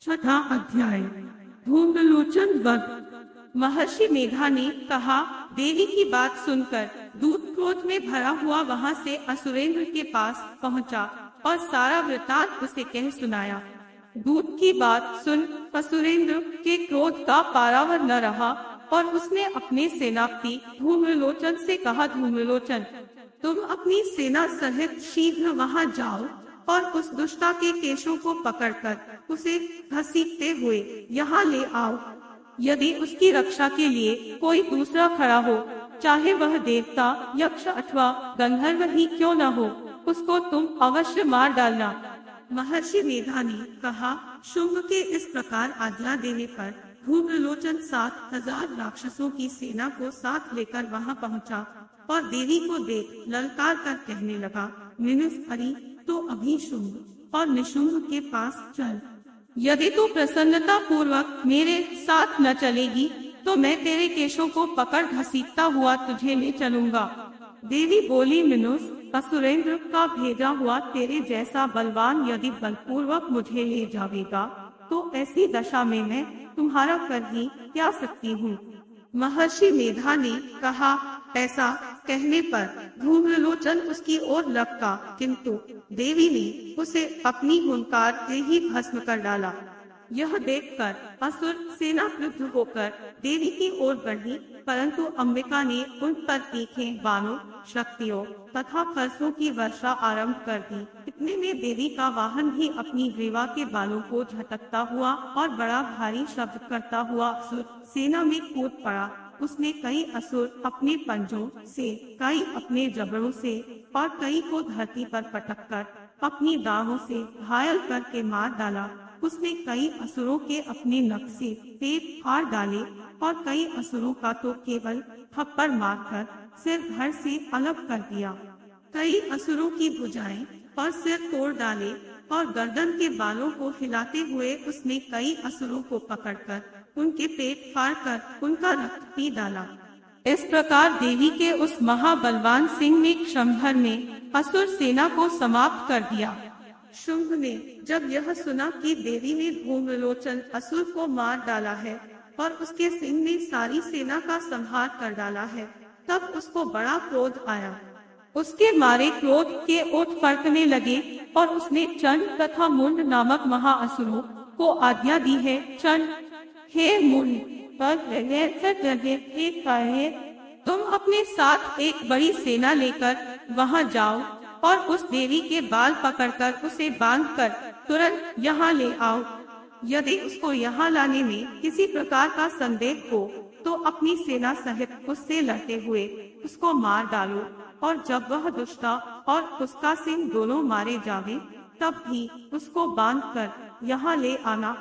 छठा अध्याय। धूम्रलोचन वध। महर्षि मेधा ने कहा, देवी की बात सुनकर दूत क्रोध में भरा हुआ वहां से असुरेंद्र के पास पहुंचा और सारा वृतांत उसे कह सुनाया। दूत की बात सुन असुरेंद्र के क्रोध का पारावर न रहा और उसने अपने सेनापति धूम्रलोचन से कहा, धूम्रलोचन, तुम अपनी सेना सहित शीघ्र वहां जाओ और उस दुष्टा के केशों को पकड़कर उसे घसीटते हुए यहाँ ले आओ। यदि उसकी रक्षा के लिए कोई दूसरा खड़ा हो, चाहे वह देवता, यक्ष अथवा गंधर्व ही क्यों न हो, उसको तुम अवश्य मार डालना। महर्षि मेधा ने कहा। शुंभ के इस प्रकार आज्ञा देने पर धूम्रलोचन 7,000 राक्षसों की सेना को साथ लेकर वहां पहुंचा और देवी को देख ललकार कर कहने लगा, निनिस्फरी, तो अभी शुंभ और निशुंभ के पास चल। यदि तू प्रसन्नता पूर्वक मेरे साथ न चलेगी तो मैं तेरे केशों को पकड़ घसीटता हुआ तुझे ले चलूंगा। देवी बोली, मिनुस, असुरेंद्र का भेजा हुआ तेरे जैसा बलवान यदि बलपूर्वक मुझे ले जावेगा तो ऐसी दशा में मैं तुम्हारा कर ही क्या सकती हूँ। महर्षि मेधा ने कहा। ऐसा कहने पर धूम्रलोचन उसकी ओर लपका, किंतु देवी ने उसे अपनी हुंकार से ही भस्म कर डाला। यह देखकर असुर सेना क्रुद्ध होकर देवी की ओर बढ़ी, परंतु अंबिका ने उन पर तीखे बाणों, शक्तियों तथा फरसों की वर्षा आरंभ कर दी। इतने में देवी का वाहन भी अपनी ग्रीवा के बालों को झटकता हुआ और बड़ा भारी शब्द करता हुआ असुर सेना में कूद पड़ा। उसने कई असुर अपने पंजों से, कई अपने जबड़ों से और कई को धरती पर पटककर अपनी दाहों से घायल करके मार डाला। उसने कई असुरों के अपने नख से पेट फाड़ डाले और कई असुरों का तो केवल थप्पड़ मारकर सिर धड़ से अलग कर दिया। कई असुरों की भुजाएं और सिर तोड़ डाले और गर्दन के बालों को हिलाते हुए उसने कई असुरों को पकड़कर उनके पेट फाड़कर उनका रक्त पी डाला। इस प्रकार देवी के उस महाबलवान सिंह ने क्षणभर में असुर सेना को समाप्त कर दिया। शुंभ ने जब यह सुना कि देवी ने धूम्रलोचन असुर को मार डाला है और उसके सिंह ने सारी सेना का संहार कर डाला है, तब उसको बड़ा क्रोध आया। उसके मारे क्रोध के ओठ फड़कने लगे और उसने चंड तथा मुंड नामक महाअसुरों को आज्ञा दी है, चंड, हे मुंड, तुम अपने साथ एक बड़ी सेना लेकर वहां जाओ और उस देवी के बाल पकड़कर उसे बांधकर तुरंत यहाँ ले आओ। यदि उसको यहाँ लाने में किसी प्रकार का संदेह हो तो अपनी सेना सहित उससे लड़ते हुए उसको मार डालो और जब वह दुष्टा और उसका सिंह दोनों मारे जावे तब भी उसको बांधकर यहाँ ले आना।